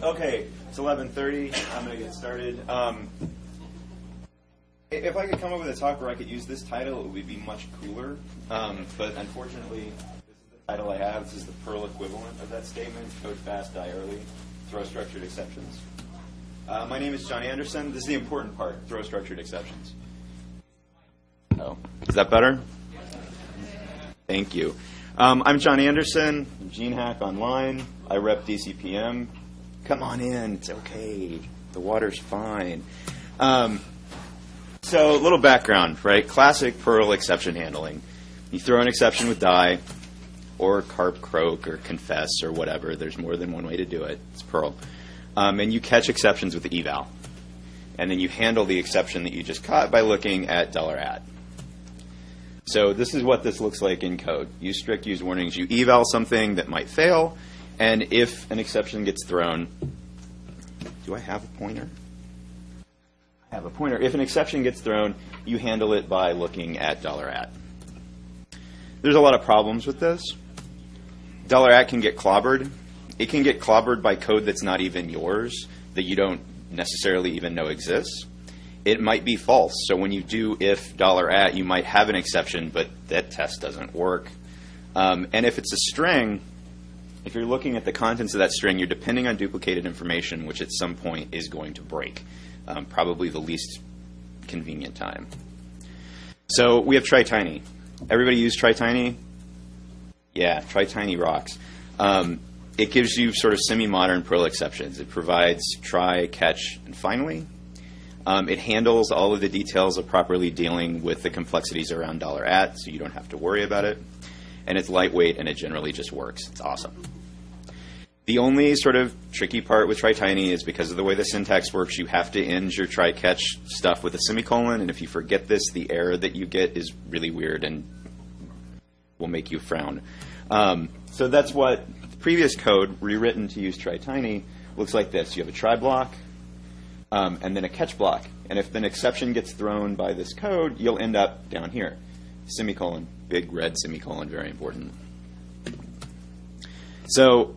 Okay, it's 11:30. I'm going to get started. If I could come up with a talk where I could use this title, it would be much cooler. But unfortunately, this is the title I have. This is the Perl equivalent of that statement: code fast, die early, throw structured exceptions. My name is John Anderson. This is the important part: throw structured exceptions. Oh, is that better? Thank you. I'm John Anderson, GeneHack Online. I rep DCPM. Come on in. It's okay. The water's fine. So a little background, right? Classic Perl exception handling. You throw an exception with die, or carp croak, or confess, or whatever. There's more than one way to do it. It's Perl. And you catch exceptions with the eval. And then you handle the exception that you just caught by looking at $@. So this is what this looks like in code. Use strict, use warnings. You eval something that might fail, and if an exception gets thrown, do I have a pointer? I have a pointer. If an exception gets thrown, you handle it by looking at $@. There's a lot of problems with this. $@ can get clobbered. It can get clobbered by code that's not even yours, that you don't necessarily even know exists. It might be false. So when you do if $@, you might have an exception, but that test doesn't work. And if it's a string, if you're looking at the contents of that string, you're depending on duplicated information, which at some point is going to break, probably the least convenient time. So we have try-tiny. Everybody use try-tiny? Yeah, try-tiny rocks. It gives you sort of semi-modern Perl exceptions. It provides try, catch, and finally. It handles all of the details of properly dealing with the complexities around $@, so you don't have to worry about it. And it's lightweight, and it generally just works. It's awesome. The only sort of tricky part with try-tiny is because of the way the syntax works, you have to end your try-catch stuff with a semicolon, and if you forget this, the error that you get is really weird and will make you frown. So that's what the previous code, rewritten to use try-tiny, looks like this. You have a try block, and then a catch block. And if an exception gets thrown by this code, you'll end up down here. Semicolon, big red semicolon, very important. So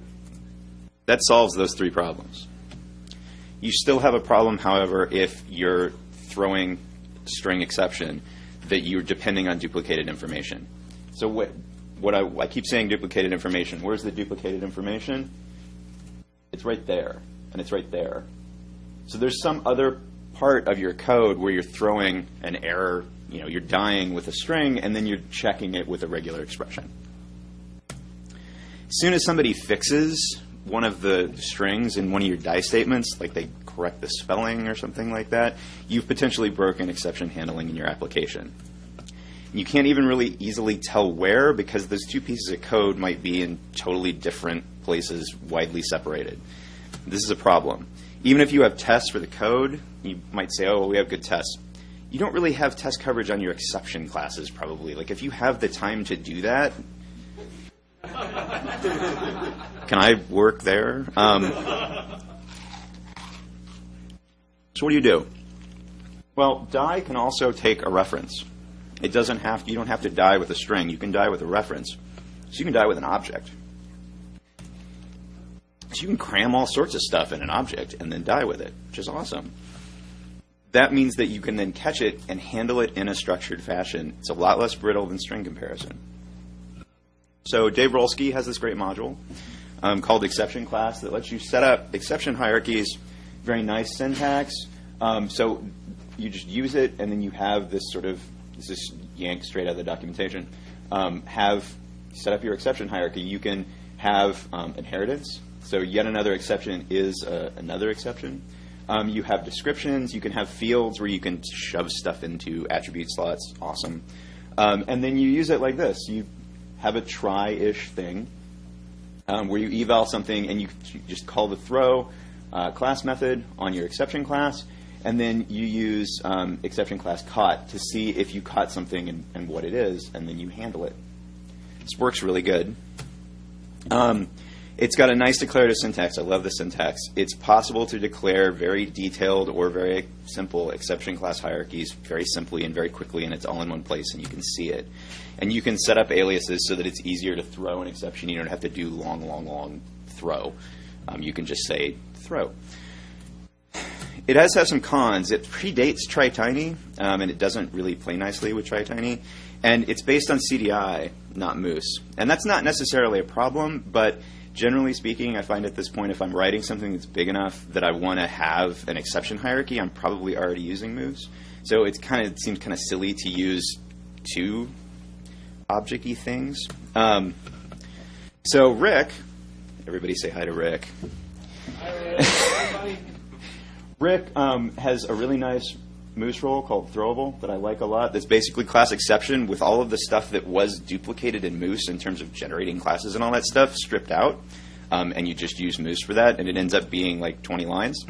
that solves those three problems. You still have a problem, however, if you're throwing string exception that you're depending on duplicated information. So I keep saying duplicated information. Where's the duplicated information? It's right there, and it's right there. So there's some other part of your code where you're throwing an error, you're dying with a string, and then you're checking it with a regular expression. As soon as somebody fixes one of the strings in one of your die statements, like they correct the spelling or something like that, you've potentially broken exception handling in your application. You can't even really easily tell where, because those two pieces of code might be in totally different places, widely separated. This is a problem. Even if you have tests for the code, you might say, oh, well, we have good tests. You don't really have test coverage on your exception classes, probably. Like, if you have the time to do that, can I work there? So what do? Well, die can also take a reference. You don't have to die with a string. You can die with a reference. So you can die with an object. So you can cram all sorts of stuff in an object and then die with it, which is awesome. That means that you can then catch it and handle it in a structured fashion. It's a lot less brittle than string comparison. So Dave Rolski has this great module called Exception Class that lets you set up exception hierarchies, very nice syntax. So you just use it, and then you have this this is yanked straight out of the documentation, set up your exception hierarchy. You can have inheritance. So yet another exception is another exception. You have descriptions. You can have fields where you can shove stuff into attribute slots. Awesome. And then you use it like this. You have a try-ish thing where you eval something, and you just call the throw class method on your exception class, and then you use exception class caught to see if you caught something and what it is, and then you handle it. This works really good. It's got a nice declarative syntax. I love the syntax. It's possible to declare very detailed or very simple exception class hierarchies very simply and very quickly, and it's all in one place, and you can see it. And you can set up aliases so that it's easier to throw an exception. You don't have to do long throw. You can just say throw. It does have some cons. It predates TryTiny, and it doesn't really play nicely with TryTiny. And it's based on CDI, not Moose. And that's not necessarily a problem, but generally speaking, I find at this point if I'm writing something that's big enough that I want to have an exception hierarchy, I'm probably already using Moose. So it seems kind of silly to use two object-y things. So Rick, everybody say hi to Rick. Hi, everybody. Rick has a really nice Moose role called Throwable that I like a lot. That's basically class exception with all of the stuff that was duplicated in Moose in terms of generating classes and all that stuff stripped out. And you just use Moose for that, and it ends up being like 20 lines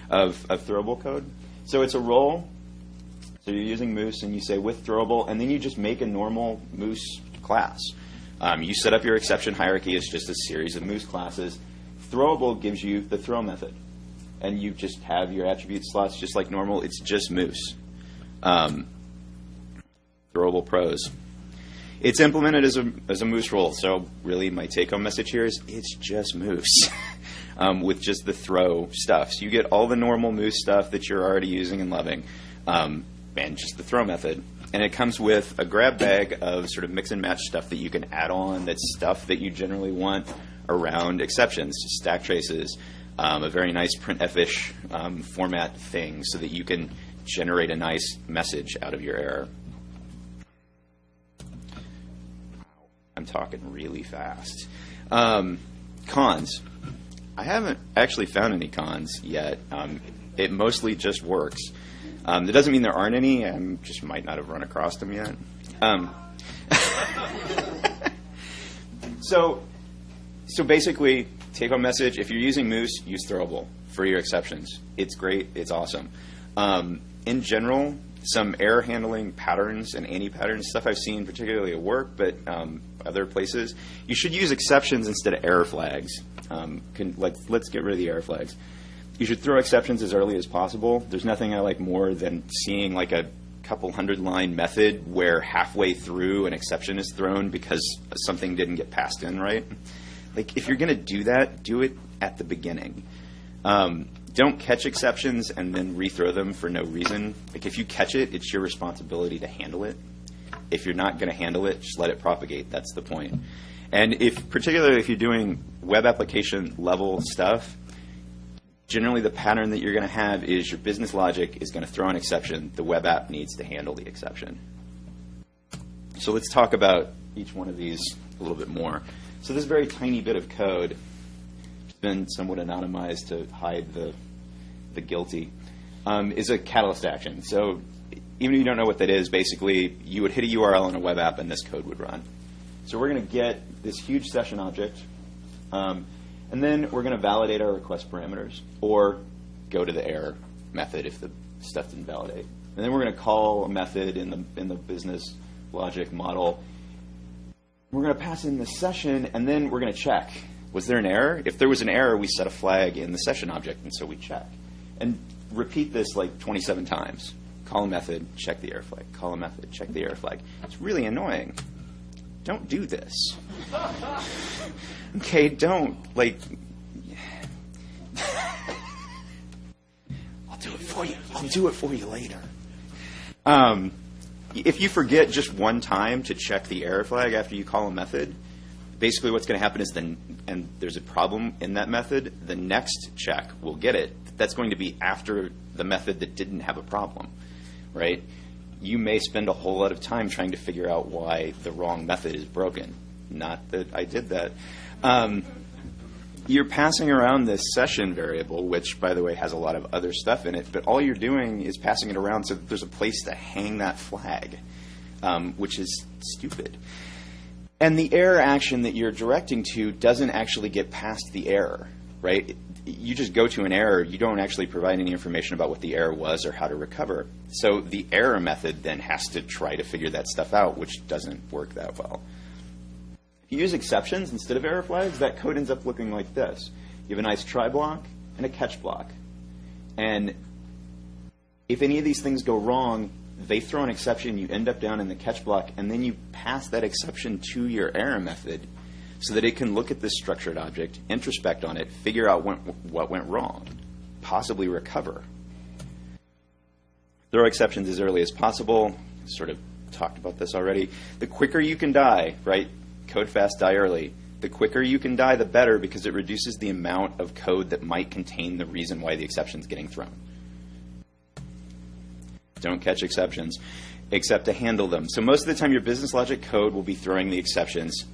of Throwable code. So it's a role. So you're using Moose, and you say with Throwable, and then you just make a normal Moose class. You set up your exception hierarchy as just a series of Moose classes. Throwable gives you the throw method. And you just have your attribute slots just like normal. It's just Moose. Throwable Pros. It's implemented as a Moose role. So really my take-home message here is it's just Moose with just the throw stuff. So you get all the normal Moose stuff that you're already using and loving and just the throw method. And it comes with a grab bag of sort of mix and match stuff that you can add on that's stuff that you generally want around exceptions, stack traces, a very nice printf-ish format thing so that you can generate a nice message out of your error. I'm talking really fast. Cons. I haven't actually found any cons yet. It mostly just works. That doesn't mean there aren't any. I just might not have run across them yet. So basically, take-home message, if you're using Moose, use Throwable for your exceptions. It's great. It's awesome. In general, some error handling patterns and anti-patterns, stuff I've seen particularly at work, but other places, you should use exceptions instead of error flags. Let's get rid of the error flags. You should throw exceptions as early as possible. There's nothing I like more than seeing like a couple 100-line method where halfway through an exception is thrown because something didn't get passed in right. Like, if you're going to do that, do it at the beginning. Don't catch exceptions and then rethrow them for no reason. Like, if you catch it, it's your responsibility to handle it. If you're not going to handle it, just let it propagate. That's the point. And particularly if you're doing web application level stuff, generally the pattern that you're going to have is your business logic is going to throw an exception. The web app needs to handle the exception. So let's talk about each one of these a little bit more. So this very tiny bit of code has been somewhat anonymized to hide the guilty, is a catalyst action. So even if you don't know what that is, basically you would hit a URL on a web app and this code would run. So we're going to get this huge session object, and then we're going to validate our request parameters or go to the error method if the stuff didn't validate. And then we're going to call a method in the business logic model. We're going to pass in the session, and then we're going to check. Was there an error? If there was an error, we set a flag in the session object, and so we check. And repeat this like 27 times. Call a method, check the error flag. Call a method, check the error flag. It's really annoying. Don't do this. Okay, don't. Like, I'll do it for you. I'll do it for you later. If you forget just one time to check the error flag after you call a method, basically what's going to happen is and there's a problem in that method, the next check will get it. That's going to be after the method that didn't have a problem, right? You may spend a whole lot of time trying to figure out why the wrong method is broken. Not that I did that. You're passing around this session variable, which, by the way, has a lot of other stuff in it, but all you're doing is passing it around so that there's a place to hang that flag, which is stupid. And the error action that you're directing to doesn't actually get past the error, right? You just go to an error. You don't actually provide any information about what the error was or how to recover. So the error method then has to try to figure that stuff out, which doesn't work that well. If you use exceptions instead of error flags, that code ends up looking like this. You have a nice try block and a catch block. And if any of these things go wrong, they throw an exception, you end up down in the catch block, and then you pass that exception to your error method so that it can look at this structured object, introspect on it, figure out what went wrong, possibly recover. Throw exceptions as early as possible. Sort of talked about this already. The quicker you can die, right? Code fast, die early. The quicker you can die, the better, because it reduces the amount of code that might contain the reason why the exception is getting thrown. Don't catch exceptions, except to handle them. So most of the time, your business logic code will be throwing the exceptions.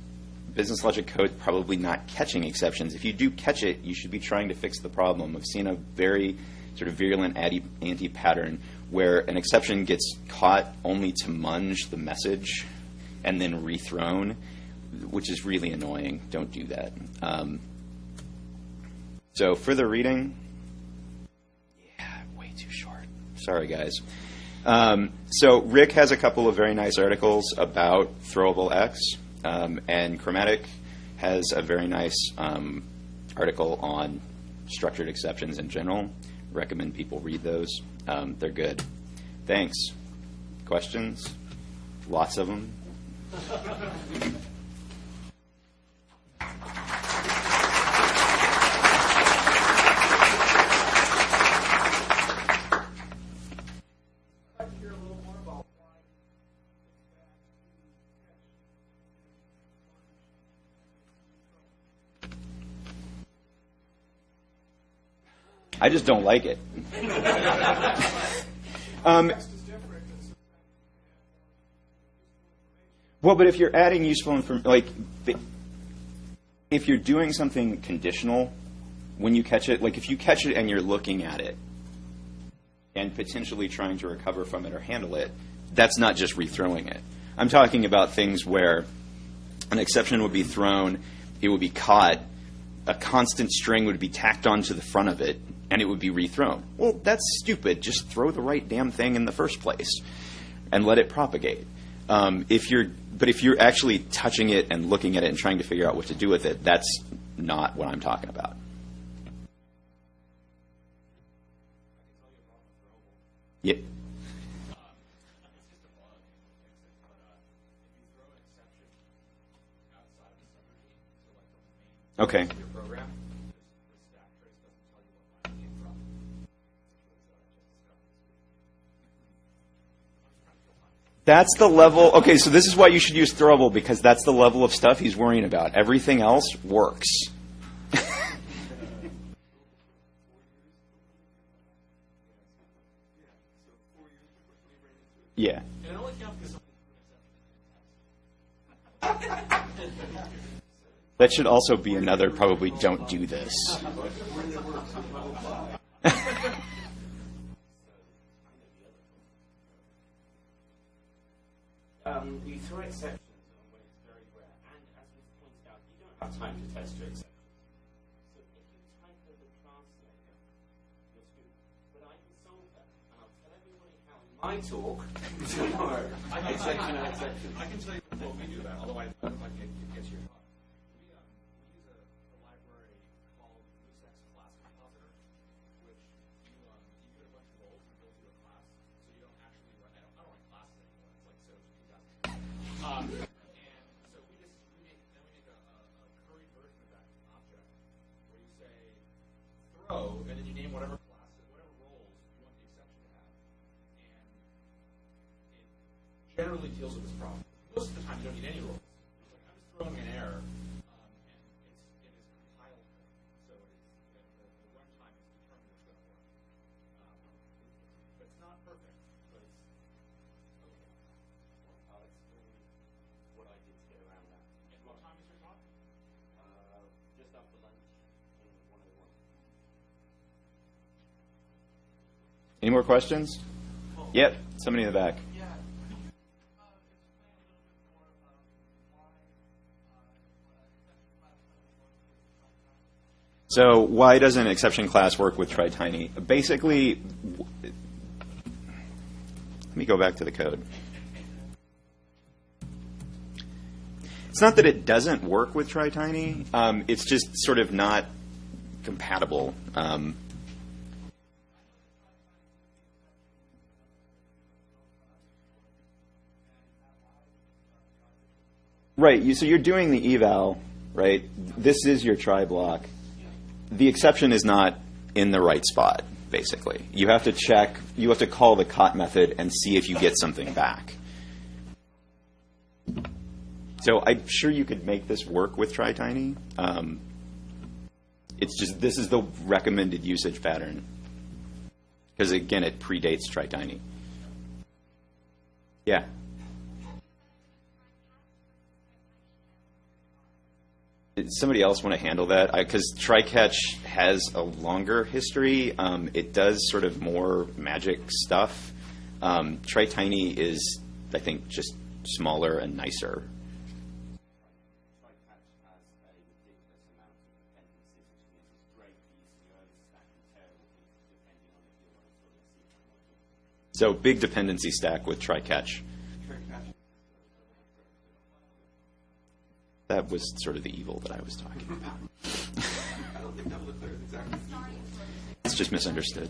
Business logic code probably not catching exceptions. If you do catch it, you should be trying to fix the problem. I've seen a very sort of virulent anti-pattern where an exception gets caught only to munge the message and then rethrown, which is really annoying. Don't do that. So further reading. Yeah, way too short. Sorry, guys. So Rick has a couple of very nice articles about Throwable X, and Chromatic has a very nice article on structured exceptions in general. Recommend people read those. They're good. Thanks. Questions? Lots of them. I just don't like it. Well, but if you're adding useful information, like if you're doing something conditional, when you catch it, like if you catch it and you're looking at it and potentially trying to recover from it or handle it, that's not just rethrowing it. I'm talking about things where an exception would be thrown, it would be caught, a constant string would be tacked onto the front of it, and it would be rethrown. Well, that's stupid. Just throw the right damn thing in the first place and let it propagate. If you're actually touching it and looking at it and trying to figure out what to do with it, that's not what I'm talking about. Yeah. Okay. That's the level. Okay, so this is why you should use Throwable, because that's the level of stuff he's worrying about. Everything else works. Yeah. That should also be another probably don't do this. You throw exceptions when it's very rare, and as was pointed out, you don't have time to test your exceptions. So if you type the translator, you're screwed. But I can solve that, and I'll tell everybody how in my talk tomorrow. Exception. I can tell you before we do that, although I don't know if it gets your thought. We use a library called LooseX Class Compositor, which you get a bunch of roles and build you a class, so you don't actually run. I don't run classes anymore. It's like so 2000. And so we make a curried version of that object, where you say throw, and then you name whatever classes, whatever roles you want the exception to have, and it generally deals with this problem. Most of the time, you don't need any rules. It's like, I'm just throwing an error, and it is compiled. So the runtime is determined it's going to work. But it's not perfect, but it's okay. I'll explain what I did to get around that. And what time is your talk? Just after lunch in 101. Any more questions? Yep, somebody in the back. So why doesn't exception class work with try-tiny? Basically, let me go back to the code. It's not that it doesn't work with try-tiny. It's just sort of not compatible. Right. So you're doing the eval. right? This is your try block. The exception is not in the right spot, basically. You have to check, you have to call the caught method and see if you get something back. So I'm sure you could make this work with try-tiny. It's just, this is the recommended usage pattern. Because again, it predates try-tiny. Yeah. Does somebody else want to handle that? Because try-catch has a longer history. It does sort of more magic stuff. Try-tiny is, I think, just smaller and nicer. So big dependency stack with try-catch. That was sort of the evil that I was talking about. I don't think that was clear exactly. It's just misunderstood.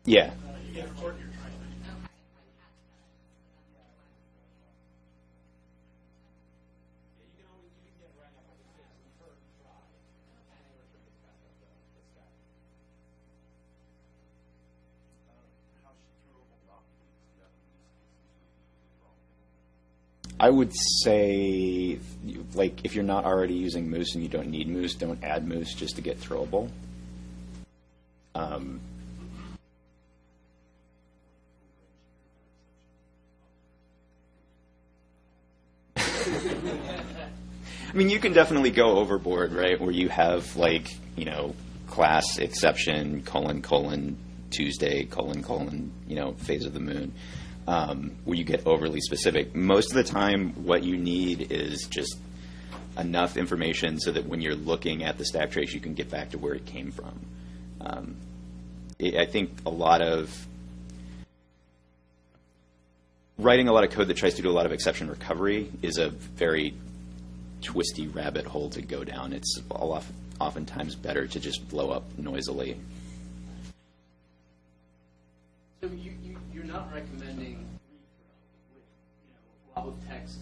Yeah. Yeah, for your try. I would say, like, if you're not already using Moose and you don't need Moose, don't add Moose just to get throwable. I mean, you can definitely go overboard, right, where you have, like, you know, class exception, : Tuesday, : phase of the moon. Where you get overly specific. Most of the time, what you need is just enough information so that when you're looking at the stack trace, you can get back to where it came from. I think writing a lot of code that tries to do a lot of exception recovery is a very twisty rabbit hole to go down. It's oftentimes better to just blow up noisily. So you're not recommending rethrow with, a blob of text,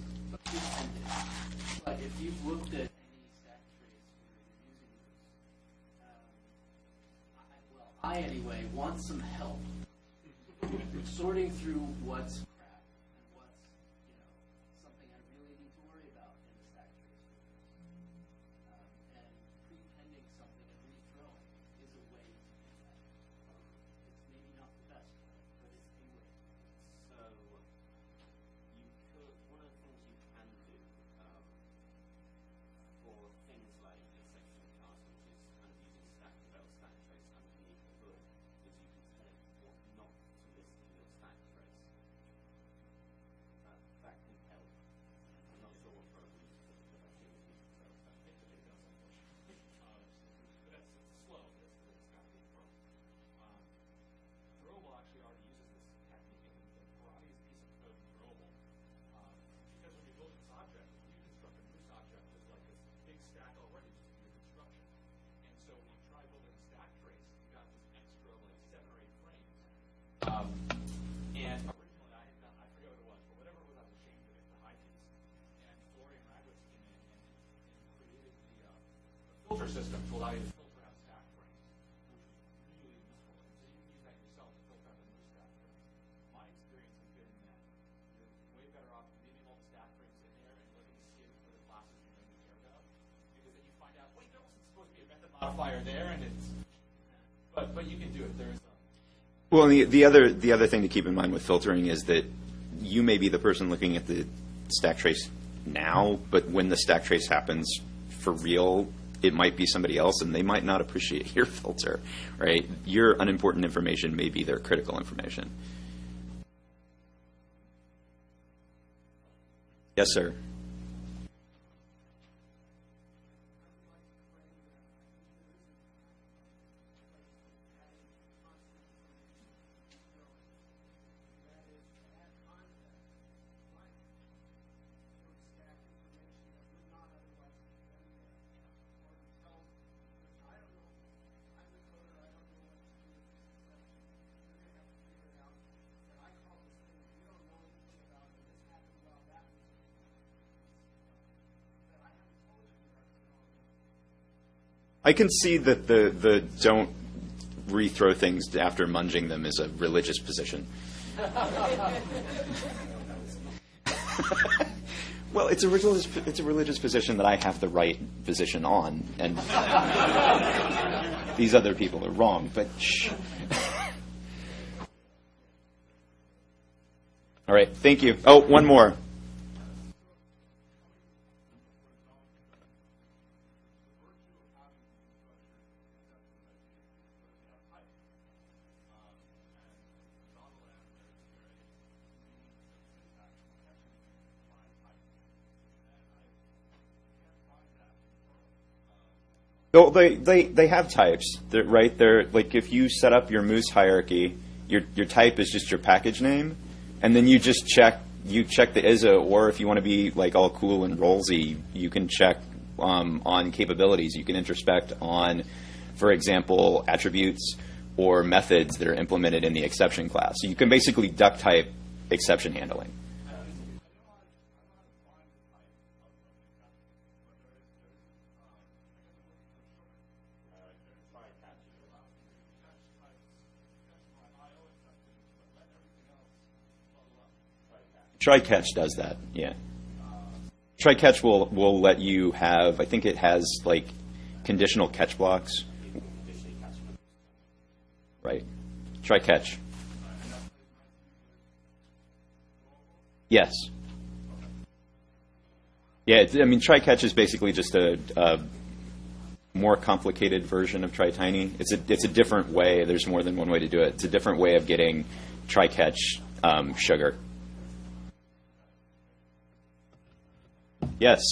but if you've looked at any stack trace where you're using this, I anyway want some help sorting through what's crap and what's something I really need to worry about in the stack trace. And prepending something and rethrowing is a way to do that. It's maybe not the best way, but it's a way. So you could, one of the things you can do for things like exception class, which is kind of using stack develop stack trace underneath the hood, is you can tell it what not to list in your stack trace. That can help. I'm not sure what program you use, but I think it is. I think that it does, unfortunately. But it's slow. It's got to be from. Throwable actually already uses this technique in the Parati's piece of code in Throwable. Because when you're building this object, you construct a Moose object, there's like this big stack already just in your construction. And so when you try building a stack trace, you got this extra like 7 or 8 frames. And originally I forget what it was, but whatever it was, I was ashamed of it, the high piece. And Florian Ragwitz came in and created the filter system to allow you to filter out stack frames, which was really useful. And so you can use that yourself to filter out the Moose stack frames. My experience has been that you're way better off leaving all the stack frames in there and looking to see for the classes you know you care about. Because then you find out, wait, there wasn't supposed to be a method modifier there, and it's. But you can do it. There's. Well, the other thing to keep in mind with filtering is that you may be the person looking at the stack trace now, but when the stack trace happens for real, it might be somebody else, and they might not appreciate your filter, right? Your unimportant information may be their critical information. Yes, sir. I can see that the don't rethrow things after munging them is a religious position. Well, it's a religious position that I have the right position on, and these other people are wrong. But shh. All right, thank you. Oh, one more. Well, they have types, right? They're like, if you set up your Moose hierarchy, your type is just your package name, and then you just check the ISA, or if you want to be like all cool and rollsy, you can check on capabilities. You can introspect on, for example, attributes or methods that are implemented in the exception class. So you can basically duck type exception handling. Try catch does that, yeah. Try catch will let you have, I think it has like conditional catch blocks. Right. Try catch. Yes. Yeah, I mean, try catch is basically just a more complicated version of try tiny. It's a different way. There's more than one way to do it. It's a different way of getting try catch sugar. Yes.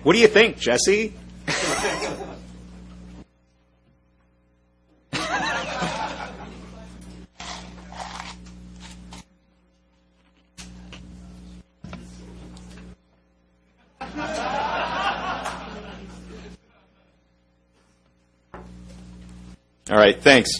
What do you think, Jesse? All right, thanks.